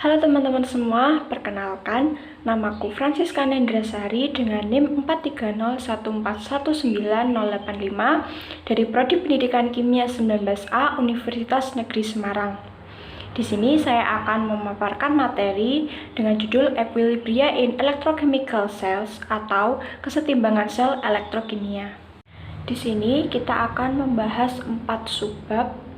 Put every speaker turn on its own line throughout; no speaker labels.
Halo teman-teman semua, perkenalkan, namaku Francisca Nendrasari dengan NIM 430141985 dari Prodi Pendidikan Kimia 19A Universitas Negeri Semarang. Di sini saya akan memaparkan materi dengan judul Equilibria in Electrochemical Cells atau kesetimbangan sel elektrokimia. Di sini kita akan membahas 4 subbab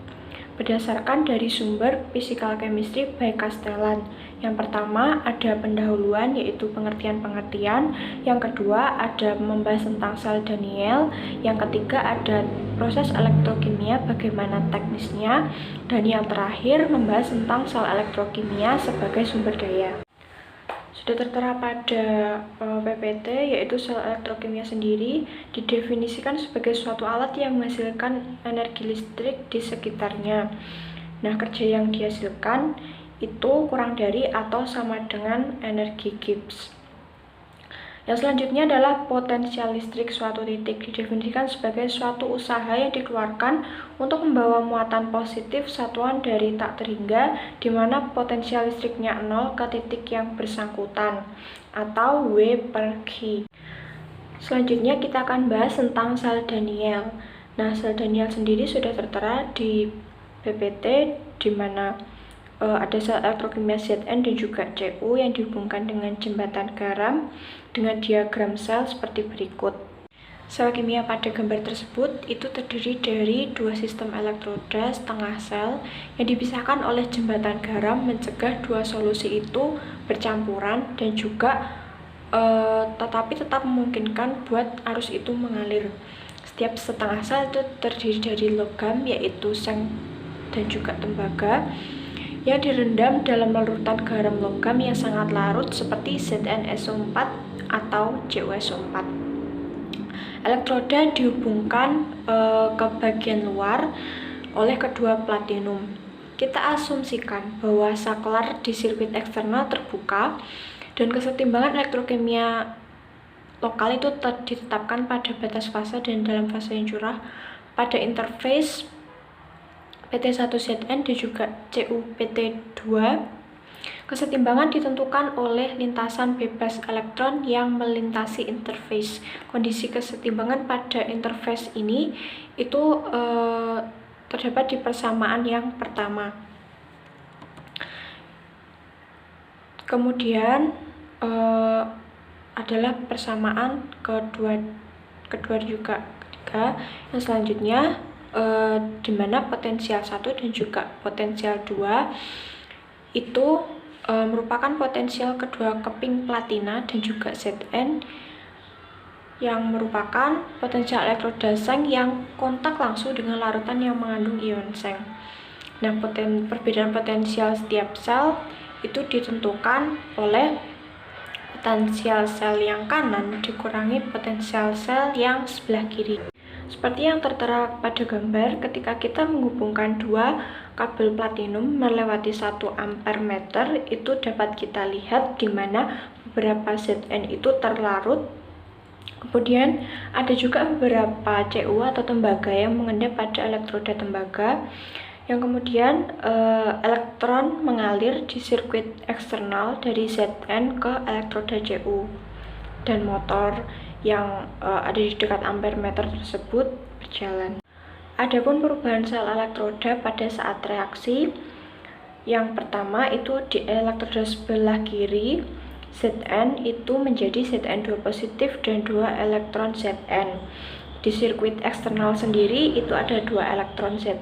berdasarkan dari sumber Physical Chemistry by Castellan. Yang pertama ada pendahuluan, yaitu pengertian-pengertian. Yang kedua ada membahas tentang sel Daniell. Yang ketiga ada proses elektrokimia, bagaimana teknisnya. Dan yang terakhir membahas tentang sel elektrokimia sebagai sumber daya. Sudah tertera pada PPT, yaitu sel elektrokimia sendiri didefinisikan sebagai suatu alat yang menghasilkan energi listrik di sekitarnya. Nah, kerja yang dihasilkan itu kurang dari atau sama dengan energi Gibbs. Yang selanjutnya adalah potensial listrik suatu titik, didefinisikan sebagai suatu usaha yang dikeluarkan untuk membawa muatan positif satuan dari tak terhingga, di mana potensial listriknya 0 ke titik yang bersangkutan, atau W per G. Selanjutnya kita akan bahas tentang sel Daniell. Nah, sel Daniell sendiri sudah tertera di PPT, di mana ada sel elektrokimia Zn dan juga Cu yang dihubungkan dengan jembatan garam dengan diagram sel seperti berikut. Sel kimia pada gambar tersebut itu terdiri dari dua sistem elektroda setengah sel yang dipisahkan oleh jembatan garam, mencegah dua solusi itu bercampuran dan juga tetapi tetap memungkinkan buat arus itu mengalir. Setiap setengah sel itu terdiri dari logam, yaitu seng dan juga tembaga, yang direndam dalam larutan garam logam yang sangat larut seperti ZnSO4 atau CuSO4. Elektroda dihubungkan ke bagian luar oleh kedua platinum. Kita asumsikan bahwa saklar di sirkuit eksternal terbuka dan kesetimbangan elektrokimia lokal itu ditetapkan pada batas fase dan dalam fase yang curah pada interface PT1Zn dan juga CuPT2. Kesetimbangan ditentukan oleh lintasan bebas elektron yang melintasi interface. Kondisi kesetimbangan pada interface ini itu terdapat di persamaan yang pertama. Kemudian adalah persamaan kedua juga ketiga. Yang selanjutnya di mana potensial 1 dan juga potensial 2 itu merupakan potensial kedua keping platina dan juga Zn yang merupakan potensial elektroda seng yang kontak langsung dengan larutan yang mengandung ion seng. Nah, perbedaan potensial setiap sel itu ditentukan oleh potensial sel yang kanan dikurangi potensial sel yang sebelah kiri. Seperti yang tertera pada gambar, ketika kita menghubungkan dua kabel platinum melewati 1 ampere meter, itu dapat kita lihat di mana beberapa Zn itu terlarut. Kemudian ada juga beberapa Cu atau tembaga yang mengendap pada elektroda tembaga, yang kemudian elektron mengalir di sirkuit eksternal dari Zn ke elektroda Cu, dan motor yang ada di dekat ampere meter tersebut berjalan. Adapun perubahan sel elektroda pada saat reaksi, yang pertama itu di elektroda sebelah kiri, Zn itu menjadi Zn2 positif dan 2 elektron Zn. Di sirkuit eksternal sendiri itu ada 2 elektron Zn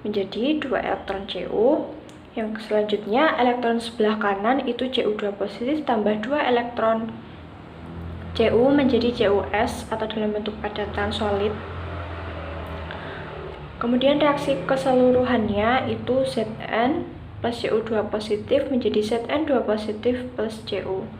menjadi 2 elektron Cu. Yang selanjutnya elektron sebelah kanan itu Cu2 positif tambah 2 elektron Cu menjadi Cus atau dalam bentuk padatan solid. Kemudian reaksi keseluruhannya itu Zn plus Cu2 positif menjadi Zn2 positif plus Cu.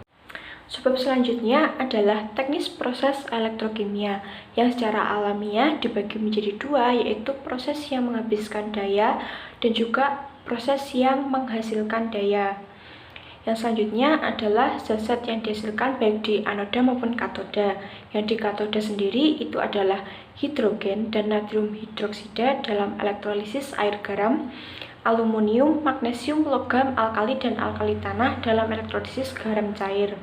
Sebab selanjutnya adalah teknis proses elektrokimia yang secara alamiah dibagi menjadi dua, yaitu proses yang menghabiskan daya dan juga proses yang menghasilkan daya. Yang selanjutnya adalah zat-zat yang dihasilkan baik di anoda maupun katoda. Yang di katoda sendiri itu adalah hidrogen dan natrium hidroksida dalam elektrolisis air garam. aluminium, magnesium, logam, alkali, dan alkali tanah dalam elektrolisis garam cair.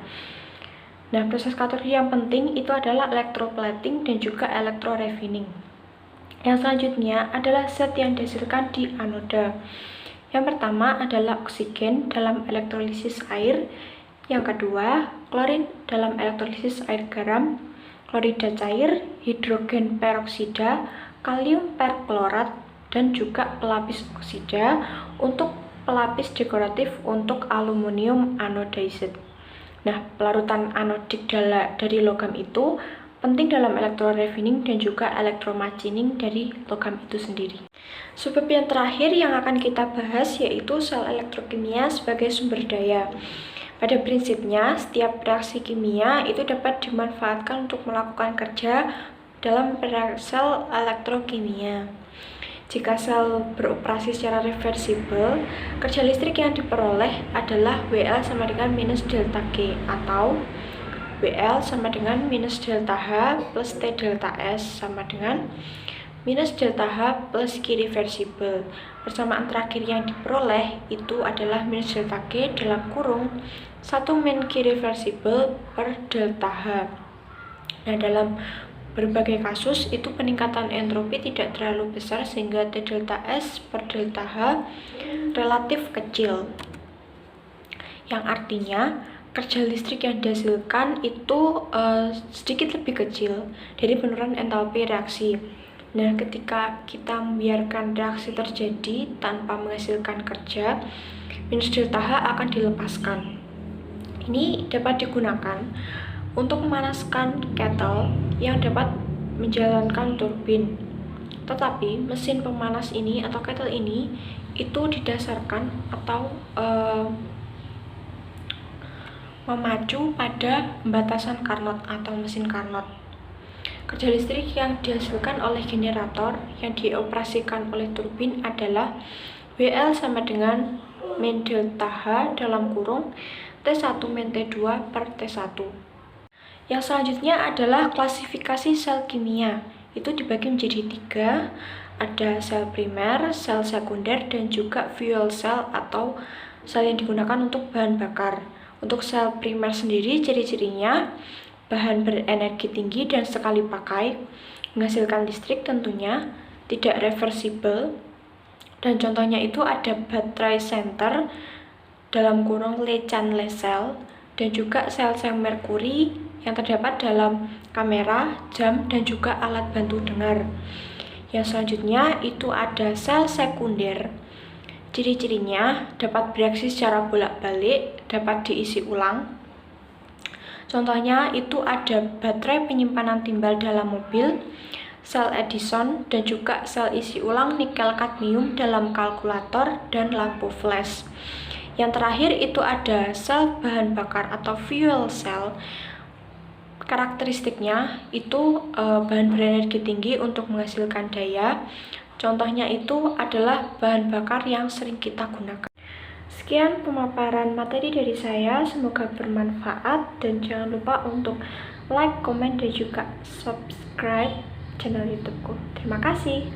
Nah, proses katolik yang penting itu adalah electroplating dan juga electrorefining. Yang selanjutnya adalah zat yang dihasilkan di anoda. Yang pertama adalah oksigen dalam elektrolisis air. Yang kedua, klorin dalam elektrolisis air garam, klorida cair, hidrogen peroksida, kalium perklorat, dan juga pelapis oksida untuk pelapis dekoratif untuk aluminium anodized. Nah, pelarutan anodik dari logam itu penting dalam elektrorefining dan juga elektromachining dari logam itu sendiri. Subbab yang terakhir yang akan kita bahas yaitu sel elektrokimia sebagai sumber daya. Pada prinsipnya, setiap reaksi kimia itu dapat dimanfaatkan untuk melakukan kerja dalam sel elektrokimia. Jika sel beroperasi secara reversibel, kerja listrik yang diperoleh adalah WL sama dengan minus delta G atau WL sama dengan minus delta H plus T delta S sama dengan minus delta H plus Q reversibel. Persamaan terakhir yang diperoleh itu adalah minus delta G dalam kurung 1 min Q reversibel per delta H. Nah, dalam berbagai kasus itu peningkatan entropi tidak terlalu besar sehingga T delta S per delta H relatif kecil. Yang artinya kerja listrik yang dihasilkan itu sedikit lebih kecil dari penurunan entalpi reaksi. Nah, ketika kita membiarkan reaksi terjadi tanpa menghasilkan kerja, minus delta H akan dilepaskan. Ini dapat digunakan untuk memanaskan kettle yang dapat menjalankan turbin. Tetapi mesin pemanas ini atau kettle ini itu didasarkan atau memacu pada pembatasan Carnot atau mesin Carnot. Kerja listrik yang dihasilkan oleh generator yang dioperasikan oleh turbin adalah WL sama dengan min delta H dalam kurung T1 min T2 per T1. Yang selanjutnya adalah klasifikasi sel kimia. Itu dibagi menjadi 3. Ada sel primer, sel sekunder, dan juga fuel cell atau sel yang digunakan untuk bahan bakar. Untuk sel primer sendiri ciri-cirinya bahan berenergi tinggi dan sekali pakai, menghasilkan listrik tentunya, tidak reversibel, dan contohnya itu ada baterai center dalam kurung Le cell, dan juga sel-sel merkuri yang terdapat dalam kamera, jam, dan juga alat bantu dengar. Yang selanjutnya itu ada sel sekunder. Ciri-cirinya dapat bereaksi secara bolak-balik, dapat diisi ulang. Contohnya itu ada baterai penyimpanan timbal dalam mobil, sel Edison, dan juga sel isi ulang nikel kadmium dalam kalkulator dan lampu flash. Yang terakhir itu ada sel bahan bakar atau fuel cell. Karakteristiknya itu bahan berenergi tinggi untuk menghasilkan daya. Contohnya itu adalah bahan bakar yang sering kita gunakan. Sekian pemaparan materi dari saya, semoga bermanfaat dan jangan lupa untuk like, komen, dan juga subscribe channel YouTubeku. Terima kasih.